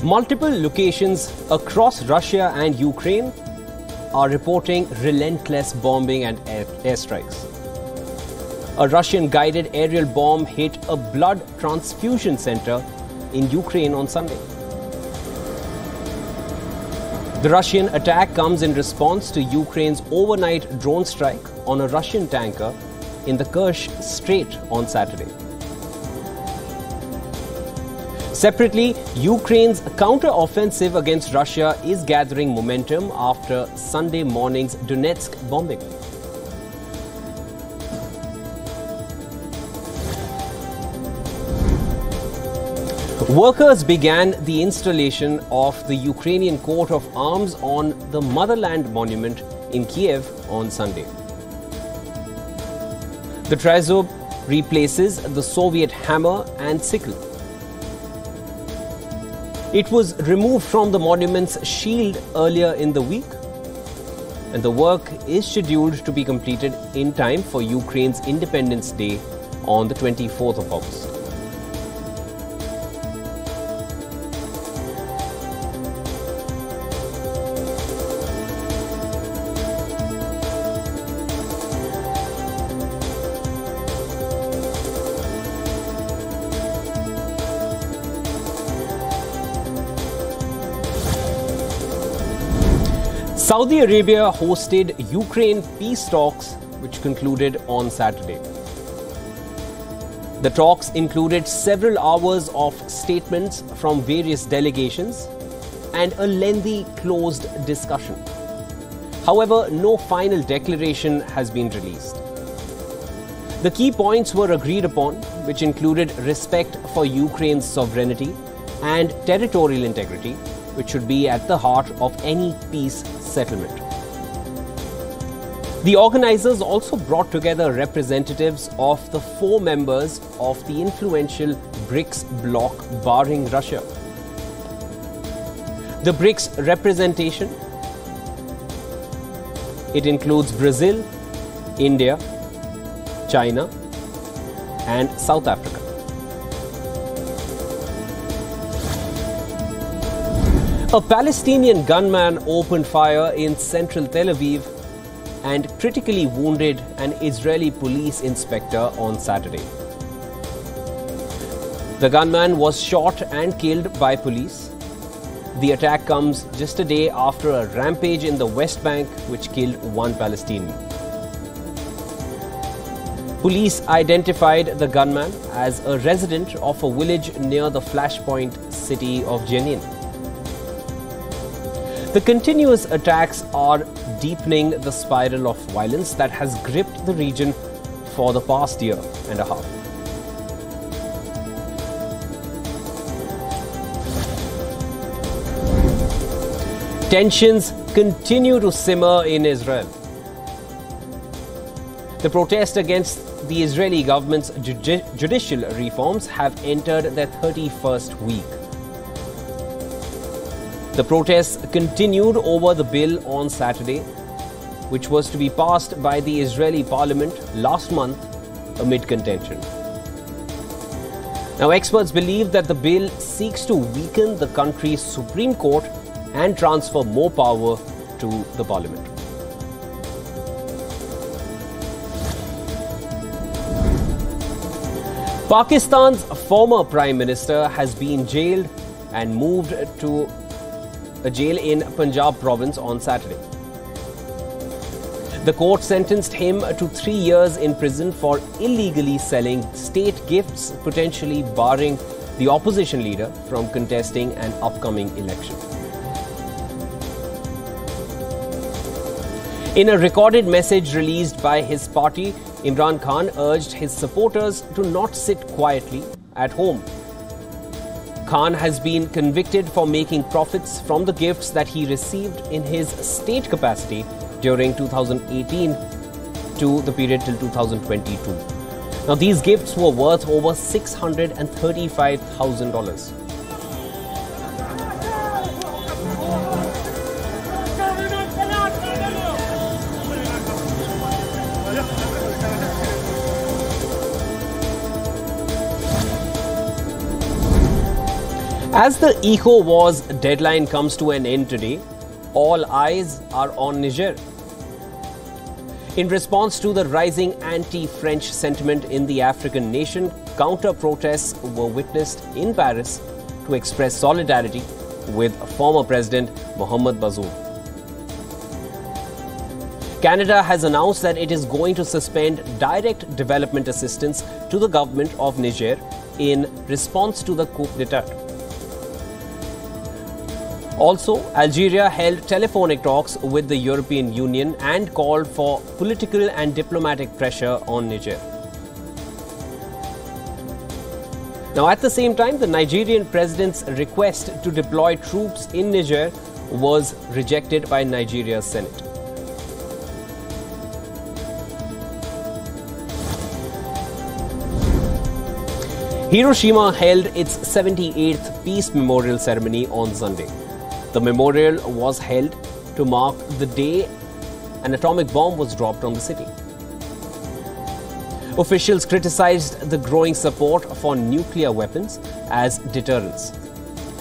Multiple locations across Russia and Ukraine are reporting relentless bombing and airstrikes. A Russian-guided aerial bomb hit a blood transfusion center in Ukraine on Sunday. The Russian attack comes in response to Ukraine's overnight drone strike on a Russian tanker in the Kerch Strait on Saturday. Separately, Ukraine's counter-offensive against Russia is gathering momentum after Sunday morning's Donetsk bombing. Workers began the installation of the Ukrainian coat of arms on the Motherland monument in Kyiv on Sunday. The Tryzub replaces the Soviet hammer and sickle. It was removed from the monument's shield earlier in the week, and the work is scheduled to be completed in time for Ukraine's Independence Day on the 24th of August. Saudi Arabia hosted Ukraine peace talks, which concluded on Saturday. The talks included several hours of statements from various delegations and a lengthy closed discussion. However, no final declaration has been released. The key points were agreed upon, which included respect for Ukraine's sovereignty and territorial integrity, which should be at the heart of any peace settlement. The organizers also brought together representatives of the 4 members of the influential BRICS bloc barring Russia. The BRICS representation, it includes Brazil, India, China, and South Africa. A Palestinian gunman opened fire in central Tel Aviv and critically wounded an Israeli police inspector on Saturday. The gunman was shot and killed by police. The attack comes just a day after a rampage in the West Bank which killed 1 Palestinian. Police identified the gunman as a resident of a village near the flashpoint city of Jenin. The continuous attacks are deepening the spiral of violence that has gripped the region for the past year and a half. Tensions continue to simmer in Israel. The protests against the Israeli government's judicial reforms have entered their 31st week. The protests continued over the bill on Saturday, which was to be passed by the Israeli parliament last month amid contention. Now, experts believe that the bill seeks to weaken the country's Supreme Court and transfer more power to the parliament. Pakistan's former Prime Minister has been jailed and moved to a jail in Punjab province on Saturday. The court sentenced him to 3 years in prison for illegally selling state gifts, potentially barring the opposition leader from contesting an upcoming election. In a recorded message released by his party, Imran Khan urged his supporters to not sit quietly at home. Khan has been convicted for making profits from the gifts that he received in his state capacity during 2018 to the period till 2022. Now, these gifts were worth over $635,000. As the ECOWAS deadline comes to an end today, all eyes are on Niger. In response to the rising anti-French sentiment in the African nation, counter-protests were witnessed in Paris to express solidarity with former President Mohamed Bazoum. Canada has announced that it is going to suspend direct development assistance to the government of Niger in response to the coup d'etat. Also, Algeria held telephonic talks with the European Union and called for political and diplomatic pressure on Niger. Now, at the same time, the Nigerian president's request to deploy troops in Niger was rejected by Nigeria's Senate. Hiroshima held its 78th Peace Memorial Ceremony on Sunday. The memorial was held to mark the day an atomic bomb was dropped on the city. Officials criticized the growing support for nuclear weapons as deterrents.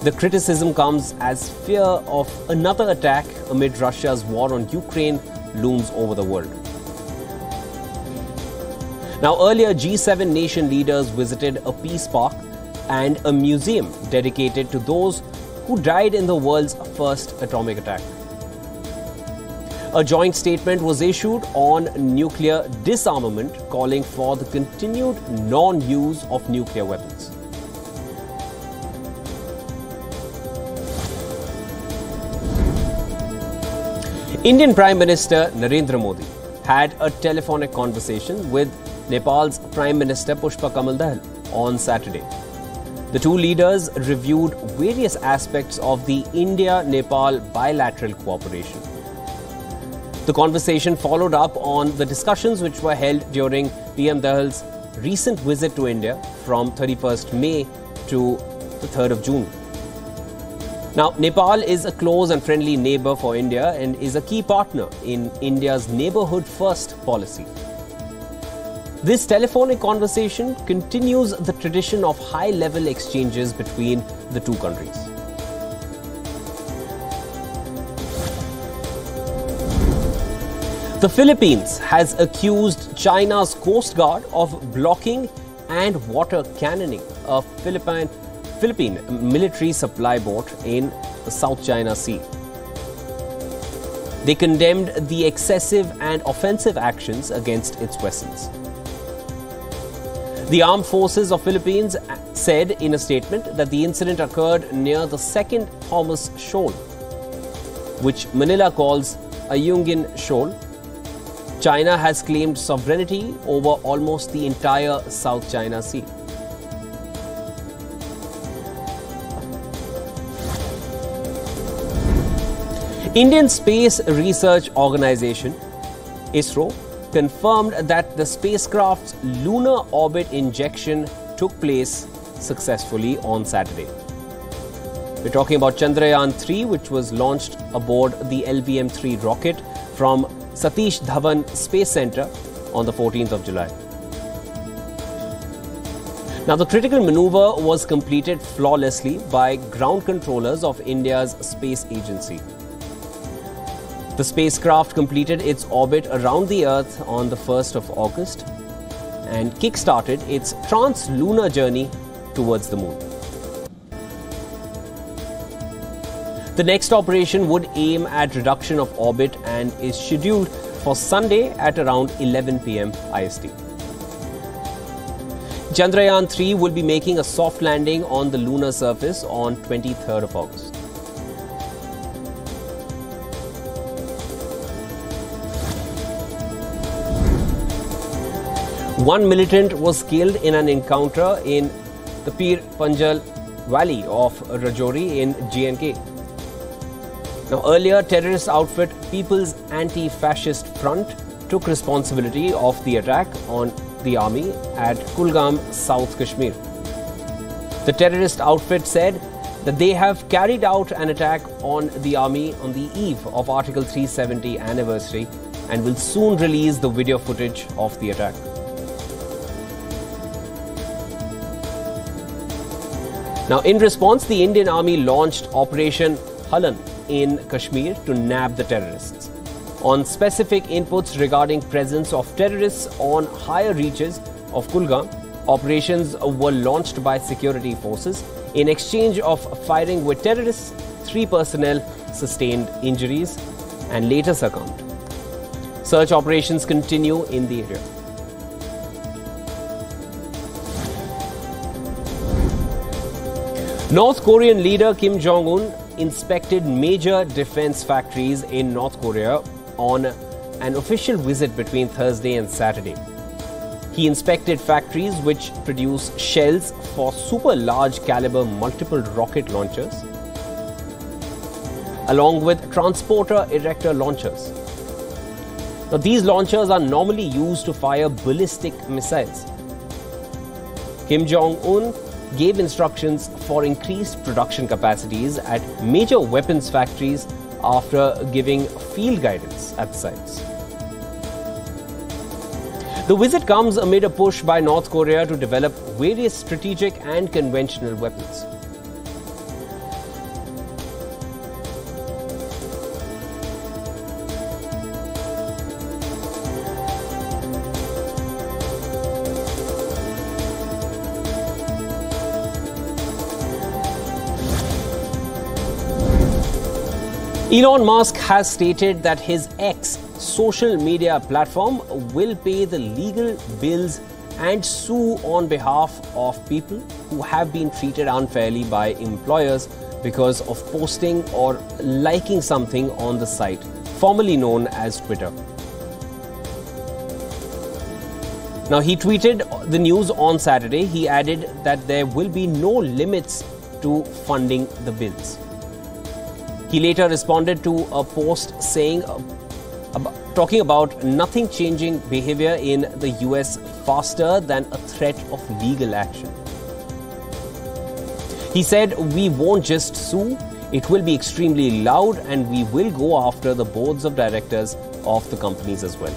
The criticism comes as fear of another attack amid Russia's war on Ukraine looms over the world. Now, earlier G7 nation leaders visited a peace park and a museum dedicated to those who died in the world's first atomic attack. A joint statement was issued on nuclear disarmament, calling for the continued non-use of nuclear weapons. Indian Prime Minister Narendra Modi had a telephonic conversation with Nepal's Prime Minister Pushpa Kamal Dahal on Saturday. The two leaders reviewed various aspects of the India-Nepal bilateral cooperation. The conversation followed up on the discussions which were held during PM Dahal's recent visit to India from 31st May to the 3rd of June. Now, Nepal is a close and friendly neighbor for India and is a key partner in India's neighborhood first policy. This telephonic conversation continues the tradition of high-level exchanges between the two countries. The Philippines has accused China's Coast Guard of blocking and water cannoning a Philippine military supply boat in the South China Sea. They condemned the excessive and offensive actions against its vessels. The Armed Forces of Philippines said in a statement that the incident occurred near the second Thomas Shoal, which Manila calls Ayungin Shoal. China has claimed sovereignty over almost the entire South China Sea. Indian Space Research Organization, ISRO, confirmed that the spacecraft's lunar orbit injection took place successfully on Saturday. We're talking about Chandrayaan-3, which was launched aboard the LVM-3 rocket from Satish Dhawan Space Center on the 14th of July. Now, the critical maneuver was completed flawlessly by ground controllers of India's space agency. The spacecraft completed its orbit around the Earth on the 1st of August and kick-started its trans-lunar journey towards the Moon. The next operation would aim at reduction of orbit and is scheduled for Sunday at around 11 p.m. IST. Chandrayaan-3 will be making a soft landing on the lunar surface on 23rd of August. One militant was killed in an encounter in the Pir Panjal Valley of Rajouri in J&K. Now, earlier, terrorist outfit People's Anti-Fascist Front took responsibility of the attack on the army at Kulgam, South Kashmir. The terrorist outfit said that they have carried out an attack on the army on the eve of Article 370 anniversary and will soon release the video footage of the attack. Now, in response, the Indian Army launched Operation HALAN in Kashmir to nab the terrorists. On specific inputs regarding presence of terrorists on higher reaches of Kulgam, operations were launched by security forces. In exchange of firing with terrorists, 3 personnel sustained injuries and later succumbed. Search operations continue in the area. North Korean leader Kim Jong-un inspected major defense factories in North Korea on an official visit between Thursday and Saturday. He inspected factories which produce shells for super large caliber multiple rocket launchers, along with transporter erector launchers. Now, these launchers are normally used to fire ballistic missiles. Kim Jong-un gave instructions for increased production capacities at major weapons factories after giving field guidance at the sites. The visit comes amid a push by North Korea to develop various strategic and conventional weapons. Elon Musk has stated that his X social media platform will pay the legal bills and sue on behalf of people who have been treated unfairly by employers because of posting or liking something on the site, formerly known as Twitter. Now, he tweeted the news on Saturday. He added that there will be no limits to funding the bills. He later responded to a post saying, talking about nothing changing behavior in the US faster than a threat of legal action. He said, "We won't just sue, it will be extremely loud and we will go after the boards of directors of the companies as well."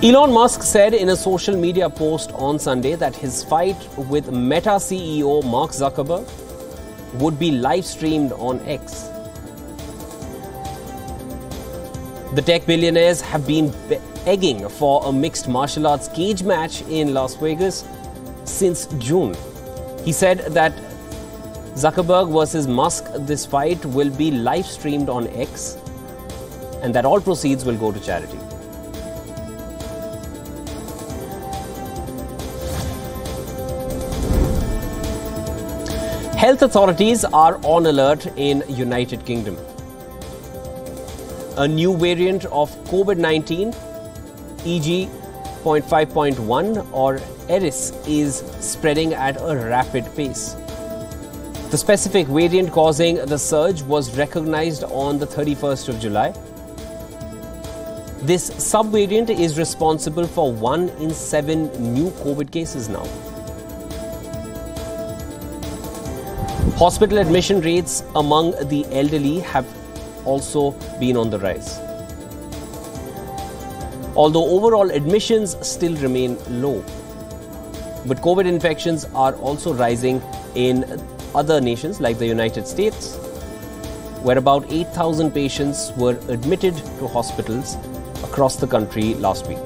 Elon Musk said in a social media post on Sunday that his fight with Meta CEO Mark Zuckerberg would be live streamed on X. The tech billionaires have been begging for a mixed martial arts cage match in Las Vegas since June. He said that Zuckerberg versus Musk, this fight will be live streamed on X and that all proceeds will go to charity. Health authorities are on alert in United Kingdom. A new variant of COVID-19, e.g. 0.5.1 or Eris, is spreading at a rapid pace. The specific variant causing the surge was recognized on the 31st of July. This subvariant is responsible for 1 in 7 new COVID cases now. Hospital admission rates among the elderly have also been on the rise. Although overall admissions still remain low, but COVID infections are also rising in other nations like the United States, where about 8,000 patients were admitted to hospitals across the country last week.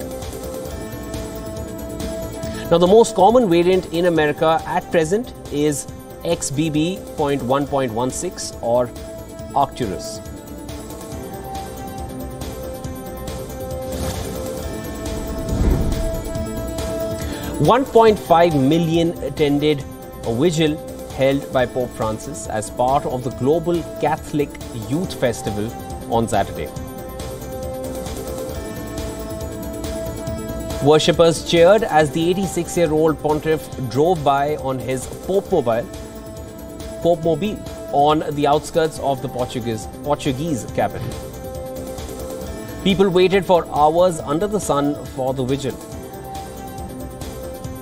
Now, the most common variant in America at present is XBB.1.16 or Arcturus. $1.5 million attended a vigil held by Pope Francis as part of the Global Catholic Youth Festival on Saturday. Worshippers cheered as the 86-year-old pontiff drove by on his Pope Mobile on the outskirts of the Portuguese capital. People waited for hours under the sun for the vigil.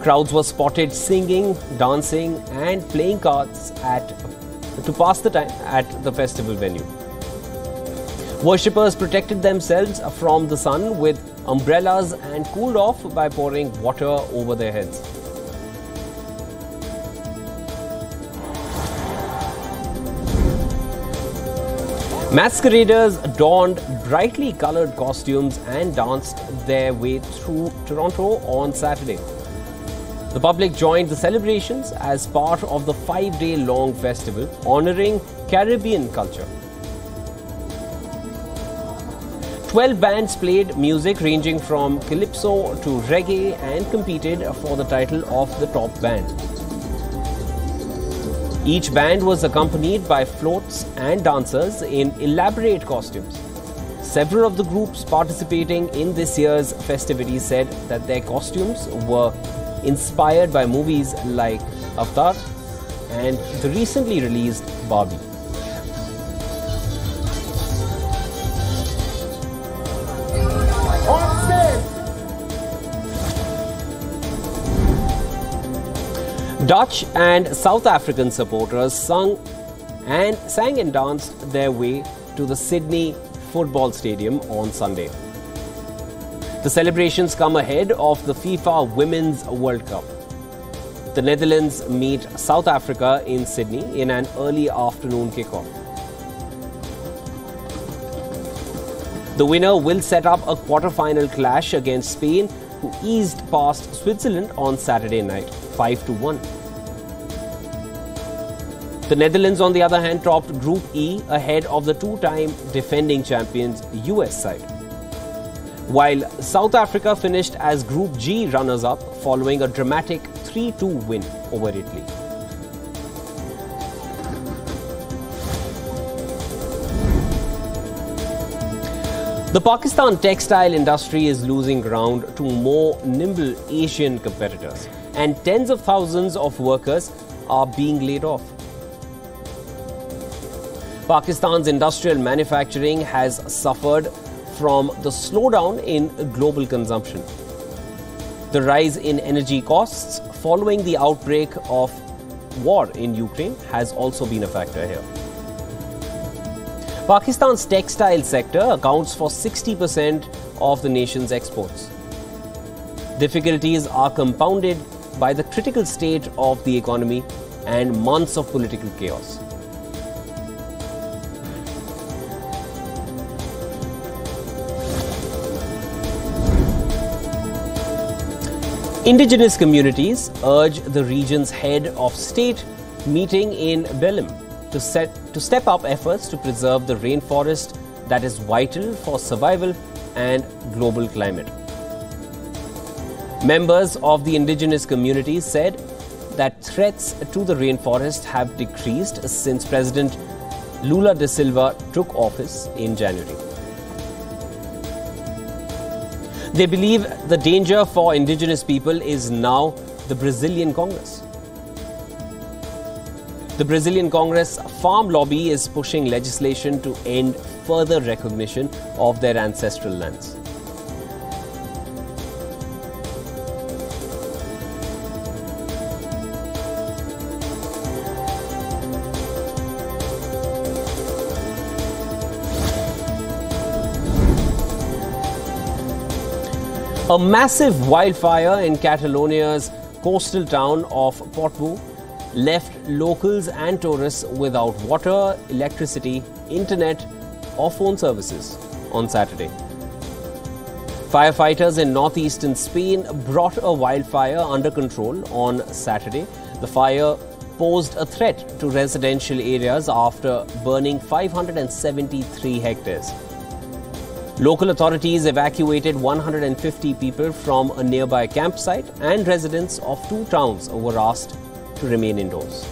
Crowds were spotted singing, dancing and playing cards to pass the time at the festival venue. Worshippers protected themselves from the sun with umbrellas and cooled off by pouring water over their heads. Masqueraders donned brightly coloured costumes and danced their way through Toronto on Saturday. The public joined the celebrations as part of the 5-day-long festival honouring Caribbean culture. 12 bands played music ranging from calypso to reggae and competed for the title of the top band. Each band was accompanied by floats and dancers in elaborate costumes. Several of the groups participating in this year's festivities said that their costumes were inspired by movies like Avatar and the recently released Barbie. Dutch and South African supporters sang and danced their way to the Sydney Football Stadium on Sunday. The celebrations come ahead of the FIFA Women's World Cup. The Netherlands meet South Africa in Sydney in an early afternoon kickoff. The winner will set up a quarter-final clash against Spain, who eased past Switzerland on Saturday night, 5-1. The Netherlands, on the other hand, topped Group E ahead of the two-time defending champions US side, while South Africa finished as Group G runners-up following a dramatic 3-2 win over Italy. The Pakistan textile industry is losing ground to more nimble Asian competitors, and tens of thousands of workers are being laid off. Pakistan's industrial manufacturing has suffered from the slowdown in global consumption. The rise in energy costs following the outbreak of war in Ukraine has also been a factor here. Pakistan's textile sector accounts for 60% of the nation's exports. Difficulties are compounded by the critical state of the economy and months of political chaos. Indigenous communities urge the region's head of state meeting in Belém to step up efforts to preserve the rainforest that is vital for survival and global climate. Members of the indigenous communities said that threats to the rainforest have decreased since President Lula da Silva took office in January. They believe the danger for indigenous people is now the Brazilian Congress. The Brazilian Congress Farm Lobby is pushing legislation to end further recognition of their ancestral lands. A massive wildfire in Catalonia's coastal town of Portbou left locals and tourists without water, electricity, internet or phone services on Saturday. Firefighters in northeastern Spain brought a wildfire under control on Saturday. The fire posed a threat to residential areas after burning 573 hectares. Local authorities evacuated 150 people from a nearby campsite, and residents of two towns were asked to remain indoors.